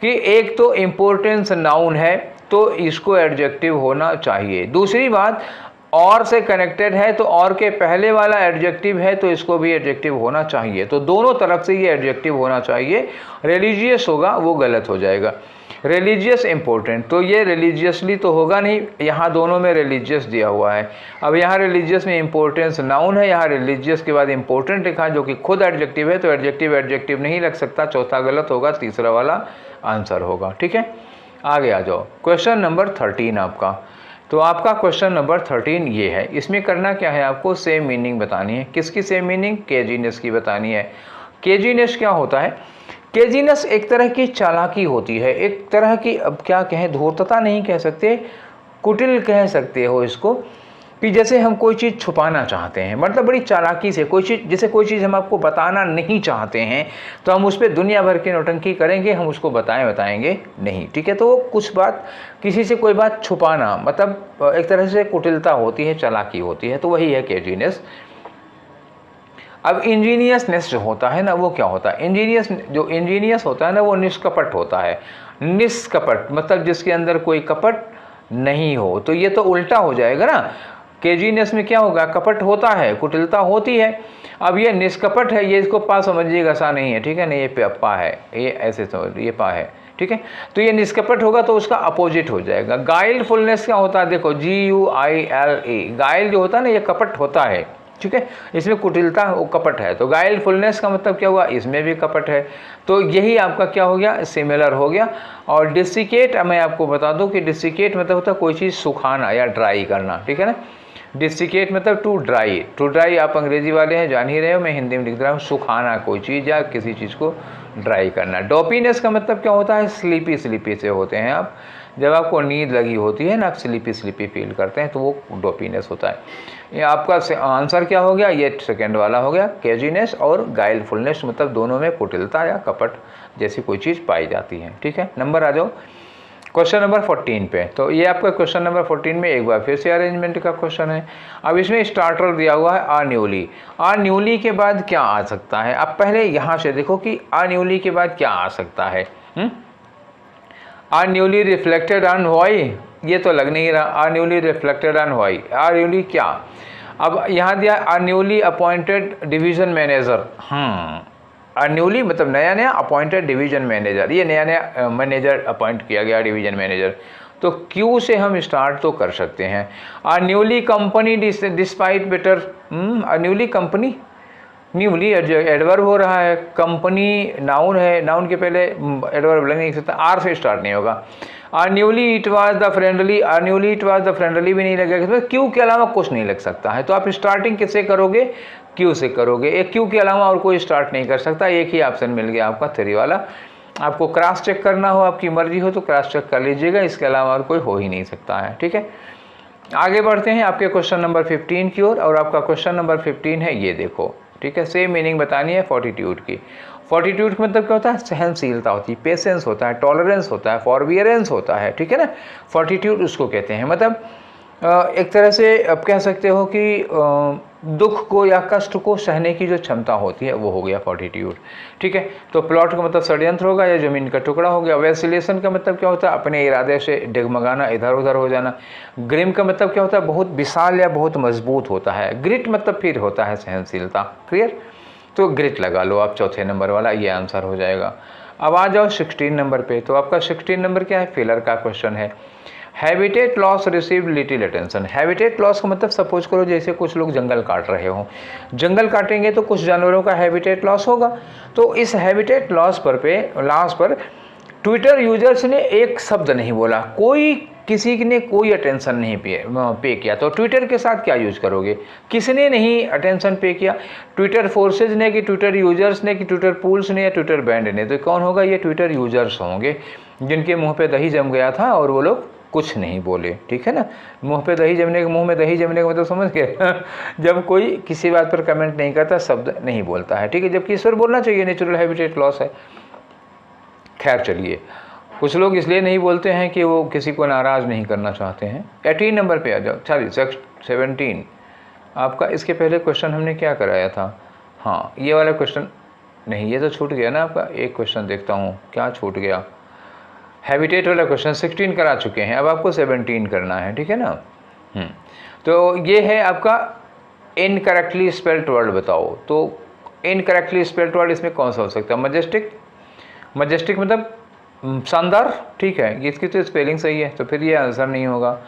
कि एक तो इम्पोर्टेंस नाउन है तो इसको एडजेक्टिव होना चाहिए। दूसरी बात, और से कनेक्टेड है तो और के पहले वाला एडजेक्टिव है तो इसको भी एडजेक्टिव होना चाहिए, तो दोनों तरफ से ये एडजेक्टिव होना चाहिए। रिलीजियस होगा वो गलत हो जाएगा। रिलीजियस इंपॉर्टेंट, तो ये रिलीजियसली तो होगा नहीं, यहाँ दोनों में रिलीजियस दिया हुआ है। अब यहाँ रिलीजियस में इंपॉर्टेंस नाउन है, यहाँ रिलीजियस के बाद इंपॉर्टेंट लिखा है जो कि खुद एडजेक्टिव है, तो एडजेक्टिव नहीं लग सकता, चौथा गलत होगा, तीसरा वाला आंसर होगा। ठीक है, आगे आ जाओ। क्वेश्चन नंबर 13 आपका, तो आपका क्वेश्चन नंबर 13 ये है। इसमें करना क्या है, आपको सेम मीनिंग बतानी है। किसकी सेम मीनिंग? केजीनेस की बतानी है। केजीनेस क्या होता है? केजीनेस एक तरह की चालाकी होती है, एक तरह की, अब क्या कहें, धूर्तता नहीं कह सकते, कुटिल कह सकते हो इसको, कि जैसे हम कोई चीज़ छुपाना चाहते हैं, मतलब बड़ी चालाकी से कोई चीज़, जैसे कोई चीज़ हम आपको बताना नहीं चाहते हैं तो हम उस पर दुनिया भर की नौटंकी करेंगे, हम उसको बताएंगे नहीं। ठीक है, तो कुछ बात, किसी से कोई बात छुपाना, मतलब एक तरह से कुटिलता होती है, चालाकी होती है, तो वही है केजीनेस। अब इंजीनियसनेस जो होता है ना, वो क्या होता है? इंजीनियस होता है ना, वो निष्कपट होता है। निष्कपट मतलब जिसके अंदर कोई कपट नहीं हो, तो ये तो उल्टा हो जाएगा ना। केजीनेस में क्या होगा? कपट होता है, कुटिलता होती है। अब ये निष्कपट है, ये इसको पा समझिएगा, सा नहीं है, ठीक है ना, ये पा है, ये ऐसे समझ, ये पा है, ठीक है। तो ये निष्कपट होगा तो उसका अपोजिट हो जाएगा। गाइलफुलनेस क्या होता है? देखो, GUILE, गाइल जो होता है ना, ये कपट होता है, ठीक है, इसमें कुटिलता, वो कपट है। तो गाइलफुलनेस का मतलब क्या हुआ? इसमें भी कपट है। तो यही आपका क्या हो गया? सिमिलर हो गया। और डिसिकेट, मैं आपको बता दूं कि डिसिकेट मतलब होता है कोई चीज़ सुखाना या ड्राई करना, ठीक है ना। डिसिकेट मतलब टू ड्राई, आप अंग्रेजी वाले हैं, जान ही रहे हो, मैं हिंदी में लिख रहा हूँ, सुखाना कोई चीज़ या किसी चीज़ को ड्राई करना। डोपीनेस का मतलब क्या होता है? स्लीपी से होते हैं आप, जब आपको नींद लगी होती है ना, आप स्लीपी फील करते हैं, तो वो डोपीनेस होता है। ये आपका आंसर क्या हो गया? ये सेकेंड वाला हो गया। केजीनेस और गाइलफुलनेस मतलब दोनों में कुटिलता या कपट जैसी कोई चीज़ पाई जाती है। ठीक है, नंबर आ जाओ क्वेश्चन नंबर 14 पे। तो ये आपका क्वेश्चन नंबर 14 में एक बार फिर से अरेंजमेंट का क्वेश्चन है। अब इसमें स्टार्टर दिया हुआ है आ न्यूली के बाद क्या आ सकता है? अब पहले यहाँ से देखो कि आ न्यूली के बाद क्या आ सकता है। A newly reflected on why, ये तो लग नहीं रहा। A newly reflected on why, a newly क्या? अब यहाँ दिया a newly appointed division manager. A newly मतलब नया अपॉइंटेड डिवीजन मैनेजर, ये नया मैनेजर अपॉइंट किया गया, डिवीजन मैनेजर। तो क्यू से हम स्टार्ट तो कर सकते हैं। आ न्यूली कंपनी डिस्पाइट बेटर, आ न्यूली कंपनी, न्यूली एडवर्ब हो रहा है, कंपनी नाउन है, नाउन के पहले एडवर्ब लग नहीं सकता, आर से स्टार्ट नहीं होगा। A newly it was the friendly, a newly it was the friendly भी नहीं लगेगा, इसमें क्यू के अलावा कुछ नहीं लग सकता है। तो आप स्टार्टिंग किससे करोगे? क्यू से करोगे। एक क्यू के अलावा और कोई स्टार्ट नहीं कर सकता, एक ही ऑप्शन मिल गया आपका 3 वाला। आपको क्रॉस चेक करना हो, आपकी मर्जी हो तो क्रॉस चेक कर लीजिएगा, इसके अलावा और कोई हो ही नहीं सकता है। ठीक है, आगे बढ़ते हैं आपके क्वेश्चन नंबर 15 की ओर। और आपका क्वेश्चन नंबर 15 है, ये देखो, ठीक है, सेम मीनिंग बतानी है फोर्टिट्यूड की। फोर्टिट्यूड का मतलब क्या होता है? सहनशीलता होती है, पेशेंस होता है, टॉलरेंस होता है, फॉरबियरेंस होता है, ठीक है ना। फोर्टिट्यूड उसको कहते हैं, मतलब एक तरह से अब कह सकते हो कि दुख को या कष्ट को सहने की जो क्षमता होती है, वो हो गया फोर्टिट्यूड। ठीक है, तो प्लॉट का मतलब षड्यंत्र होगा या जमीन का टुकड़ा हो गया। वैसिलेशन का मतलब क्या होता है? अपने इरादे से डगमगाना, इधर उधर हो जाना। ग्रिम का मतलब क्या होता है? बहुत विशाल या बहुत मजबूत होता है। ग्रिट मतलब फिर होता है सहनशीलता। क्लियर, तो ग्रिट लगा लो आप, चौथे नंबर वाला, ये आंसर हो जाएगा। अब आ जाओ 16 नंबर पे। तो आपका 16 नंबर क्या है? फिलर का क्वेश्चन है। Habitat loss receive little attention. Habitat loss का मतलब सपोज करो जैसे कुछ लोग जंगल काट रहे हो, जंगल काटेंगे तो कुछ जानवरों का हैबिटेट लॉस होगा। तो इस हैबिटेट लॉस पर ट्विटर यूजर्स ने एक शब्द नहीं बोला, किसी ने कोई अटेंशन नहीं पे किया। तो ट्विटर के साथ क्या यूज करोगे? किसने नहीं अटेंशन पे किया? ट्विटर फोर्सेज ने, कि ट्विटर यूजर्स ने, कि ट्विटर पूल्स ने, या ट्विटर बैंड ने? तो कौन होगा? ये ट्विटर यूजर्स होंगे, जिनके मुंह पे दही जम गया था और वो लोग कुछ नहीं बोले। ठीक है ना, मुंह में दही जमने का मतलब समझ गए जब कोई किसी बात पर कमेंट नहीं करता, शब्द नहीं बोलता है। ठीक है, जबकि ईश्वर बोलना चाहिए, नेचुरल हैबिटेट लॉस है। खैर चलिए, कुछ लोग इसलिए नहीं बोलते हैं कि वो किसी को नाराज़ नहीं करना चाहते हैं। 18 नंबर पे आ जाओ। चलिए 17 आपका, इसके पहले क्वेश्चन हमने क्या कराया था? हाँ, ये वाला क्वेश्चन नहीं, ये तो छूट गया ना आपका। एक क्वेश्चन देखता हूँ क्या छूट गया। हैबिटेट वाला क्वेश्चन 16 करा चुके हैं, अब आपको 17 करना है। ठीक है ना, तो ये है आपका इनकरेक्टली स्पेल्ड वर्ड बताओ। तो इनकरेक्टली स्पेल्ड वर्ड इसमें कौन सा हो सकता है? मजेस्टिक। मजेस्टिक मतलब शानदार, ठीक है, इसकी तो स्पेलिंग सही है, तो फिर ये आंसर नहीं होगा।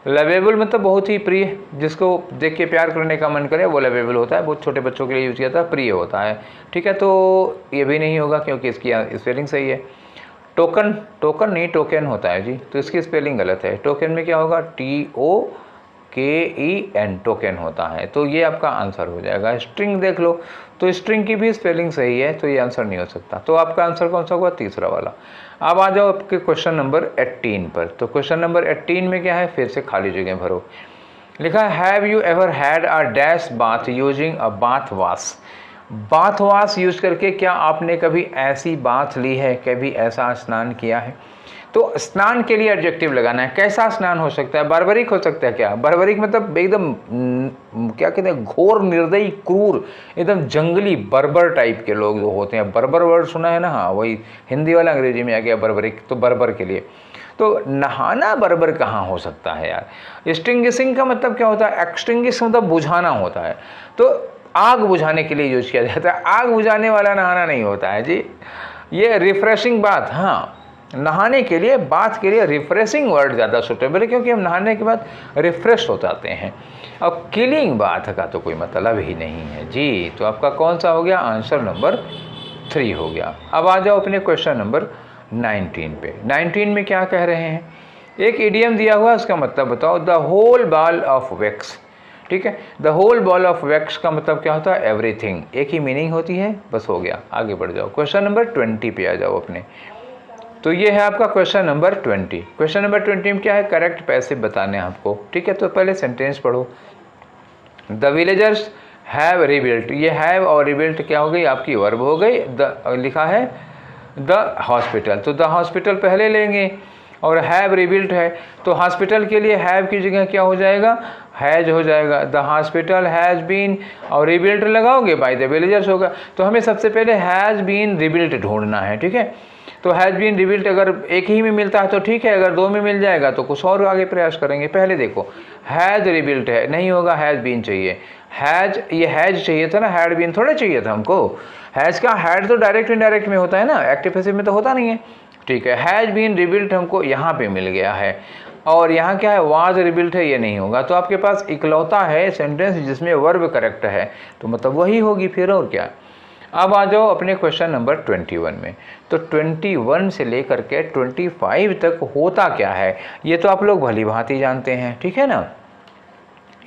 लवेबल मतलब बहुत ही प्रिय, जिसको देख के प्यार करने का मन करे वो लवेबल होता है, बहुत छोटे बच्चों के लिए यूज किया था, प्रिय होता है, ठीक है, तो ये भी नहीं होगा क्योंकि इसकी स्पेलिंग सही है। टोकन, टोकन नहीं टोकन होता है जी, तो इसकी स्पेलिंग गलत है। टोकन में क्या होगा? TOKEN, टोकन होता है, तो ये आपका आंसर हो जाएगा। स्ट्रिंग देख लो, तो स्ट्रिंग की भी स्पेलिंग सही है, तो ये आंसर नहीं हो सकता। तो आपका आंसर कौन सा होगा? तीसरा वाला। अब आ जाओ आपके क्वेश्चन नंबर 18 पर। तो क्वेश्चन नंबर 18 में क्या है? फिर से खाली जगह भरो। लिखा है have you ever had a dash bath using a bath wash. Bath wash use करके क्या आपने कभी ऐसी बाथ ली है, कभी ऐसा स्नान किया है? तो स्नान के लिए एडजेक्टिव लगाना है। कैसा स्नान हो सकता है? बार्बरिक हो सकता है क्या? बार्बरिक मतलब एकदम क्या कहते हैं, घोर, निर्दयी, क्रूर, एकदम जंगली, बर्बर टाइप के लोग जो होते हैं। बर्बर वर्ड सुना है ना? हाँ, वही हिंदी वाला अंग्रेजी में आ गया बार्बरिक, तो बर्बर के लिए। तो नहाना बर्बर कहाँ हो सकता है यार? एक्सटिंग्विशिंग का मतलब क्या होता है? एक्सटिंग्विश मतलब बुझाना होता है, तो आग बुझाने के लिए यूज किया जाता है। आग बुझाने वाला नहाना नहीं होता है जी। ये रिफ्रेशिंग बात, हाँ, नहाने के लिए, बात के लिए रिफ्रेशिंग वर्ड ज़्यादा सुटेबल है, क्योंकि हम नहाने के बाद रिफ्रेश हो जाते हैं। अब किलिंग बात का तो कोई मतलब ही नहीं है जी। तो आपका कौन सा हो गया? आंसर नंबर 3 हो गया। अब आ जाओ अपने क्वेश्चन नंबर 19 पे। 19 में क्या कह रहे हैं? एक इडियम दिया हुआ है, उसका मतलब बताओ। The whole ball of wax, ठीक है। The whole ball of wax का मतलब क्या होता है? एवरीथिंग। एक ही मीनिंग होती है, बस हो गया। आगे बढ़ जाओ, क्वेश्चन नंबर 20 पे आ जाओ अपने। तो ये है आपका क्वेश्चन नंबर 20। क्वेश्चन नंबर 20 में क्या है? करेक्ट पैसिव बताने हैं आपको, ठीक है। तो पहले सेंटेंस पढ़ो। The villagers have rebuilt. ये हैव और रिबिल्ट क्या हो गई? आपकी वर्ब हो गई। लिखा है द हॉस्पिटल, तो द हॉस्पिटल पहले लेंगे, और हैव रिबिल्ट है, तो हॉस्पिटल के लिए हैव की जगह क्या हो जाएगा? हैज हो जाएगा। द हॉस्पिटल हैज़ बीन, और रिबिल्ट लगाओगे बाय द विलेजर्स होगा। तो हमें सबसे पहले हैज़ बीन रिबिल्ट ढूंढना है, ठीक है। तो हैज़ बीन रिबिल्ट अगर एक ही में मिलता है तो ठीक है, अगर दो में मिल जाएगा तो कुछ और आगे प्रयास करेंगे। पहले देखो, हैज़ रिबिल्ट है, नहीं होगा, हैज़ बीन चाहिए। हैज, ये हैज चाहिए था ना, हैड बीन थोड़ा चाहिए था हमको। हैज का हैड तो डायरेक्ट इनडायरेक्ट में होता है ना, एक्टिव पैसिव में तो होता नहीं है, ठीक है। हैज बीन रिबिल्ट हमको यहाँ पे मिल गया है, और यहाँ क्या है? वाज रिबिल्ट है, ये नहीं होगा। तो आपके पास इकलौता है सेंटेंस जिसमें वर्ब करेक्ट है, तो मतलब वही होगी फिर, और क्या। अब आ जाओ अपने क्वेश्चन नंबर 21 में। तो 21 से लेकर के 25 तक होता क्या है, ये तो आप लोग भली भांति जानते हैं, ठीक है ना।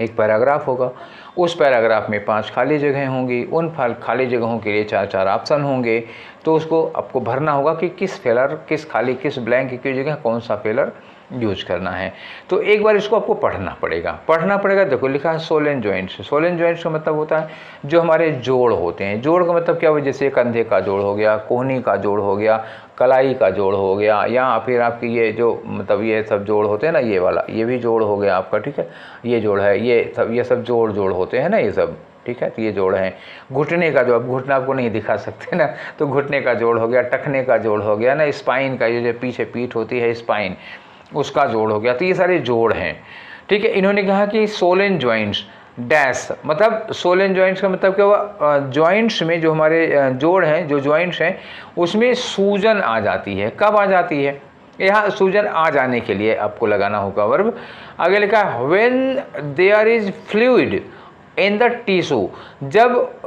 एक पैराग्राफ होगा, उस पैराग्राफ में 5 खाली जगह होंगी, उन खाली जगहों के लिए 4-4 ऑप्शन होंगे। तो उसको आपको भरना होगा कि किस फेलर, किस खाली, किस ब्लैंक की जगह कौन सा फेलर यूज करना है। तो एक बार इसको आपको पढ़ना पड़ेगा। देखो लिखा है swollen joints. Swollen joints का मतलब होता है जो हमारे जोड़ होते हैं। जोड़ का मतलब क्या हुआ? जैसे कंधे का जोड़ हो गया, कोहनी का जोड़ हो गया, कलाई का जोड़ हो गया, या फिर आपकी ये जो मतलब ये सब जोड़ होते हैं ना, ये वाला, ये भी जोड़ हो गया आपका, ठीक है। ये जोड़ है, ये सब जोड़ होते हैं ना, ये सब, ठीक है। तो ये जोड़ है। घुटने का जो, अब घुटना आपको नहीं दिखा सकते ना, तो घुटने का जोड़ हो गया, टखने का जोड़ हो गया ना, स्पाइन का, ये जो पीछे पीठ होती है स्पाइन, उसका जोड़ हो गया। तो ये सारे जोड़ हैं, ठीक है। इन्होंने कहा कि सोल एंड जॉइंट्स डैश, मतलब सोल एंड जॉइंट्स का मतलब क्या हुआ? जॉइंट्स में जो हमारे जोड़ हैं, जो जॉइंट्स हैं, उसमें सूजन आ जाती है। कब आ जाती है? यहाँ सूजन आ जाने के लिए आपको लगाना होगा वर्ब। आगे लिखा है when there is fluid in the tissue, जब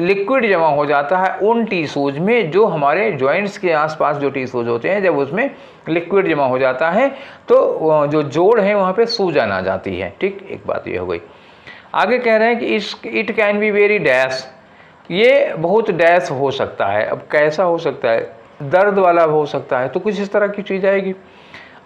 लिक्विड जमा हो जाता है उन टिश्यूज में, जो हमारे जॉइंट्स के आसपास जो टिश्यूज होते हैं, जब उसमें लिक्विड जमा हो जाता है तो जो जोड़ है वहाँ पे सूजन आ जाती है, ठीक। एक बात ये हो गई। आगे कह रहे हैं कि it can be very dash, ये बहुत डैश हो सकता है। अब कैसा हो सकता है? दर्द वाला हो सकता है, तो कुछ इस तरह की चीज़ आएगी।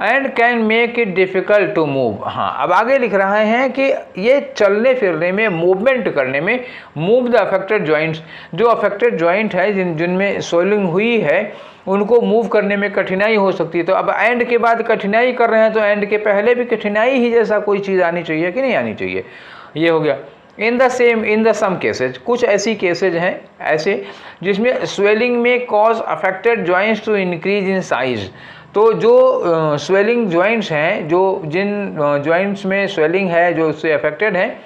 And can make it difficult to move. हाँ, अब आगे लिख रहे हैं कि ये चलने फिरने में, मूवमेंट करने में, मूव द अफेक्टेड जॉइंट्स, जो अफेक्टेड जॉइंट है जिनमें सोलिंग हुई है, उनको मूव करने में कठिनाई हो सकती है। तो अब एंड के बाद कठिनाई कर रहे हैं, तो एंड के पहले भी कठिनाई ही जैसा कोई चीज़ आनी चाहिए कि नहीं आनी चाहिए। ये हो गया। इन द सम केसेज, कुछ ऐसी केसेज हैं ऐसे जिसमें स्वेलिंग में cause affected joints to increase in size, तो जो स्वेलिंग जॉइंट्स हैं, जो जिन जॉइंट्स में स्वेलिंग है, जो उससे अफेक्टेड हैं,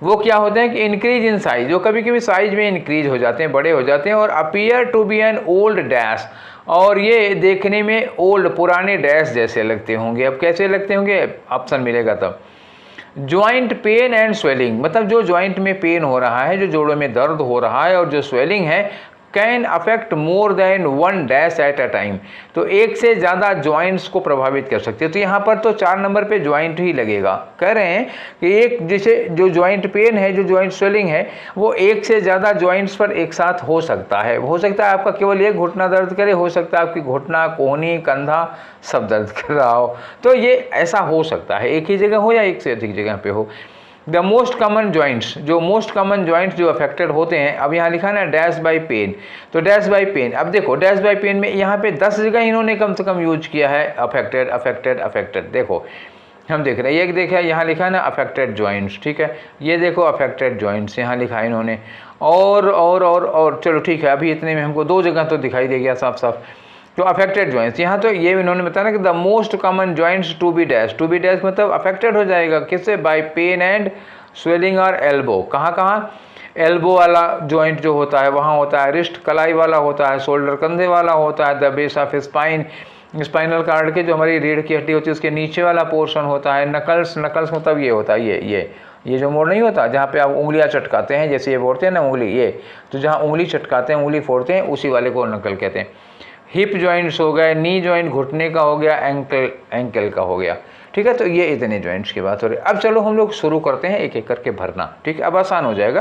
वो क्या होते हैं कि इंक्रीज इन साइज, जो कभी कभी साइज में इंक्रीज हो जाते हैं, बड़े हो जाते हैं, और appear to be an old dash, और ये देखने में ओल्ड पुराने डैश जैसे लगते होंगे। अब कैसे लगते होंगे, ऑप्शन मिलेगा तब। ज्वाइंट पेन एंड स्वेलिंग, मतलब जो ज्वाइंट में पेन हो रहा है, जो जोड़ों में दर्द हो रहा है, और जो स्वेलिंग है, can affect more than one dash at a time, तो एक से ज़्यादा ज्वाइंट्स को प्रभावित कर सकते हैं। तो यहाँ पर तो 4 नंबर पे ज्वाइंट ही लगेगा। कह रहे हैं कि एक जैसे जो ज्वाइंट पेन है, जो ज्वाइंट स्वेलिंग है, वो एक से ज़्यादा ज्वाइंट्स पर एक साथ हो सकता है। हो सकता है आपका केवल एक घुटना दर्द करे, हो सकता है आपकी घुटना, कोहनी, कंधा सब दर्द कर रहा हो, तो ये ऐसा हो सकता है, एक ही जगह हो या एक से अधिक जगह पे हो। द मोस्ट कॉमन ज्वाइंट्स, जो मोस्ट कॉमन ज्वाइंट्स जो अफेक्टेड होते हैं, अब यहाँ लिखा ना डैश बाय पेन, तो डैश बाय पेन, अब देखो डैश बाय पेन में यहाँ पे 10 जगह इन्होंने कम से कम यूज किया है अफेक्टेड अफेक्टेड अफेक्टेड। देखो हम देख रहे हैं, एक देखा यहाँ लिखा है ना अफेक्टेड ज्वाइंट्स, ठीक है, ये देखो अफेक्टेड ज्वाइंट्स यहाँ लिखा है इन्होंने, और चलो ठीक है, अभी इतने में हमको 2 जगह तो दिखाई दे गया साफ साफ। तो अफेक्टेड ज्वाइंट्स यहाँ तो ये इन्होंने बताया ना कि the most common joints to be dash मतलब अफेक्टेड हो जाएगा किससे, बाय पेन एंड स्वेलिंग और एल्बो। कहाँ कहाँ, एल्बो वाला ज्वाइंट जो होता है वहाँ होता है, रिस्ट कलाई वाला होता है, शोल्डर कंधे वाला होता है, the base of spine, spinal cord के जो हमारी रीढ़ की हड्डी होती है उसके नीचे वाला पोर्शन होता है, नकल्स मतलब ये होता है, ये जो मोड़ नहीं होता जहाँ पे आप उंगलियां चटकाते हैं, जैसे ये बोलते हैं ना उंगली, ये तो जहाँ उंगली चटकाते हैं, उंगली फोड़ते हैं, उसी वाले को नकल कहते हैं। हिप जॉइंट्स हो गए, नी जॉइंट घुटने का हो गया, एंकल का हो गया, ठीक है। तो ये इतने जॉइंट्स की बात हो रही है। अब चलो हम लोग शुरू करते हैं एक एक करके भरना, ठीक है, अब आसान हो जाएगा।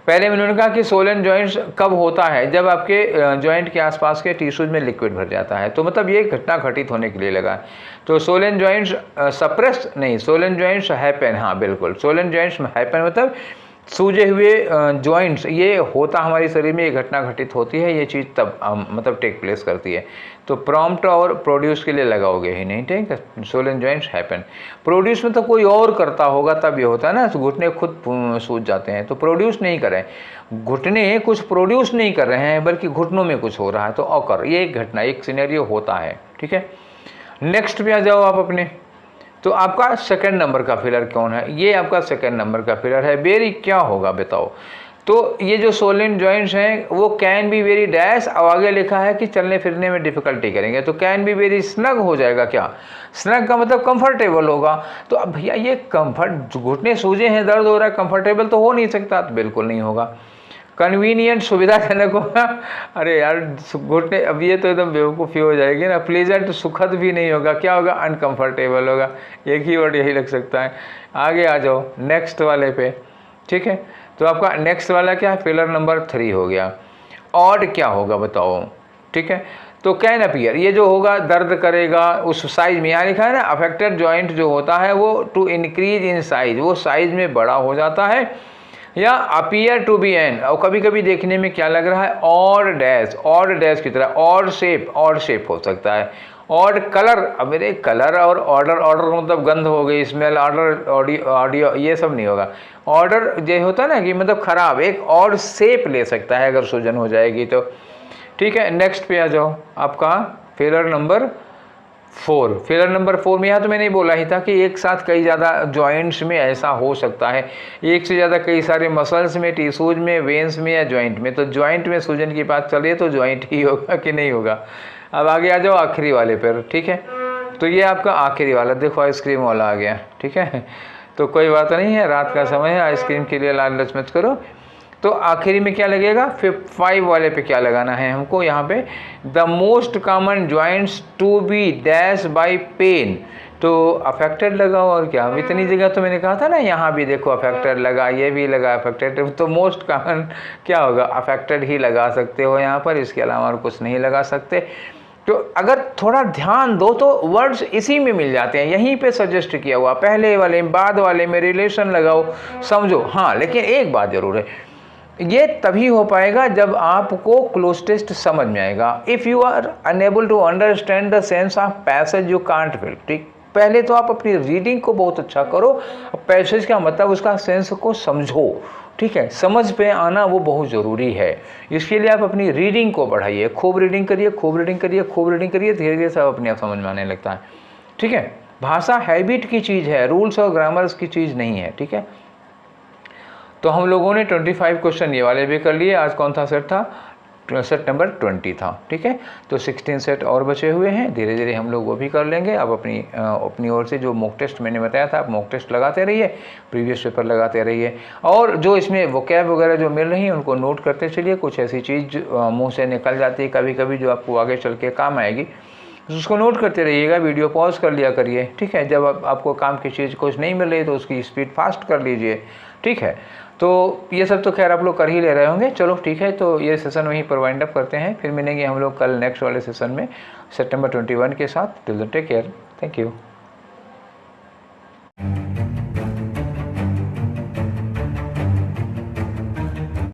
पहले मैंने कहा कि सोलन जॉइंट्स कब होता है, जब आपके जॉइंट के आसपास के टिश्यूज में लिक्विड भर जाता है, तो मतलब ये घटना घटित होने के लिए लगा। तो सोलन जॉइंट्स सप्रेस नहीं, सोलन जॉइंट्स हैपन, हाँ बिल्कुल, सोलन जॉइंट्स हैपन मतलब सूजे हुए जॉइंट्स, ये होता हमारे शरीर में, ये घटना घटित होती है, ये चीज़ तब मतलब टेक प्लेस करती है। तो प्रॉम्प्ट और प्रोड्यूस के लिए लगाओगे ही नहीं, ठीक है। सोलन जॉइंट्स हैपन, प्रोड्यूस में तो कोई और करता होगा तब ये होता है ना, घुटने खुद सूज जाते हैं, तो प्रोड्यूस नहीं कर रहे हैं, घुटने कुछ प्रोड्यूस नहीं कर रहे हैं, बल्कि घुटनों में कुछ हो रहा है, तो ऑकर, ये एक घटना, एक सिनेरियो होता है, ठीक है। नेक्स्ट पे आ जाओ आप अपने, तो आपका सेकंड नंबर का फिलर कौन है, ये आपका सेकंड नंबर का फिलर है। वेरी क्या होगा बताओ, तो ये जो सोलन जॉइंट्स हैं वो कैन बी वेरी डैश, और आगे लिखा है कि चलने फिरने में डिफिकल्टी करेंगे, तो कैन बी वेरी स्नग हो जाएगा। क्या स्नग का मतलब कंफर्टेबल होगा, तो अब भैया ये कंफर्ट, घुटने सूजे हैं, दर्द हो रहा है, कंफर्टेबल तो हो नहीं सकता, तो बिल्कुल नहीं होगा। कन्वीनियंट सुविधाजनक होगा, अरे यार घुटने, अब ये तो एकदम बेवकूफ़ी हो जाएगी ना। प्लीजेंट सुखद भी नहीं होगा, क्या होगा, अनकंफर्टेबल होगा, एक ही वर्ड यही लग सकता है। आगे आ जाओ नेक्स्ट वाले पे, ठीक है। तो आपका नेक्स्ट वाला क्या है, फिलर नंबर 3 हो गया। ऑड क्या होगा बताओ, ठीक है। तो कैन अपीयर, ये जो होगा दर्द करेगा उस साइज में, यहाँ लिखा है ना अफेक्टेड जॉइंट जो होता है वो टू इंक्रीज इन साइज, वो साइज में बड़ा हो जाता है, या अपीयर टू बी एन, और कभी कभी देखने में क्या लग रहा है, ऑड डैश की तरह, ऑड शेप हो सकता है, ऑड कलर, अब मेरे कलर और ऑर्डर मतलब गंध हो गई, स्मेल, ऑडियो ये सब नहीं होगा। ऑर्डर जो होता है ना कि मतलब खराब, एक ऑड शेप ले सकता है अगर सूजन हो जाएगी तो, ठीक है। नेक्स्ट पे आ जाओ, आपका फिलर नंबर 4, फिलर नंबर 4 में यहाँ तो मैंने बोला ही था कि एक साथ कई ज़्यादा जॉइंट्स में ऐसा हो सकता है, एक से ज़्यादा कई सारे मसल्स में, टिश्यूज में, वेंस में या जॉइंट में। तो जॉइंट में सूजन की बात चल रही है तो जॉइंट ही होगा कि नहीं होगा। अब आगे आ जाओ आखिरी वाले पर, ठीक है। तो ये आपका आखिरी वाला, देखो आइसक्रीम वाला आ गया, ठीक है। तो कोई बात नहीं है, रात का समय है, आइसक्रीम के लिए लालच मत करो। तो आखिरी में क्या लगेगा, 5 वाले पे क्या लगाना है हमको, यहाँ पे the most common joints to be dash by pain, तो अफेक्टेड लगाओ, और क्या, इतनी जगह तो मैंने कहा था ना, यहाँ भी देखो अफेक्टेड लगा, ये भी लगा अफेक्टेड, तो मोस्ट कॉमन क्या होगा, अफेक्टेड ही लगा सकते हो यहाँ पर, इसके अलावा और कुछ नहीं लगा सकते। तो अगर थोड़ा ध्यान दो तो वर्ड्स इसी में मिल जाते हैं, यहीं पे सजेस्ट किया हुआ, पहले वाले बाद वाले में रिलेशन लगाओ, समझो। हाँ लेकिन एक बात जरूर है, ये तभी हो पाएगा जब आपको क्लोज टेस्ट समझ में आएगा। If you are unable to understand the sense of passage you can't fill, ठीक। पहले तो आप अपनी रीडिंग को बहुत अच्छा करो, पैसेज का मतलब उसका सेंस को समझो, ठीक है, समझ पे आना वो बहुत ज़रूरी है। इसके लिए आप अपनी रीडिंग को बढ़ाइए, खूब रीडिंग करिए, खूब रीडिंग करिए, खूब रीडिंग करिए, धीरे धीरे सब अपने आप समझ में आने लगता है। ठीक है, भाषा हैबिट की चीज़ है, रूल्स और ग्रामर्स की चीज़ नहीं है। ठीक है, तो हम लोगों ने 25 क्वेश्चन ये वाले भी कर लिए। आज कौन सा सेट था? सेट नंबर 20 था। ठीक है, तो 16 सेट और बचे हुए हैं, धीरे धीरे हम लोग वो भी कर लेंगे। अब अपनी ओर से जो मॉक टेस्ट मैंने बताया था, आप मॉक टेस्ट लगाते रहिए, प्रीवियस पेपर लगाते रहिए, और जो इसमें वोकैब वगैरह जो मिल रही है उनको नोट करते चलिए। कुछ ऐसी चीज़ मुँह से निकल जाती है कभी कभी जो आपको आगे चल के काम आएगी, उसको नोट करते रहिएगा, वीडियो पॉज कर लिया करिए। ठीक है, जब आपको काम की चीज़ कुछ नहीं मिल रही तो उसकी स्पीड फास्ट कर लीजिए। ठीक है, तो ये सब तो खैर आप लोग कर ही ले रहे होंगे। चलो ठीक है, तो ये सेशन वहीं पर वाइंड अप करते हैं, फिर मिलेंगे हम लोग कल नेक्स्ट वाले सेशन में सेट नंबर 21 के साथ। Till then take care, thank you.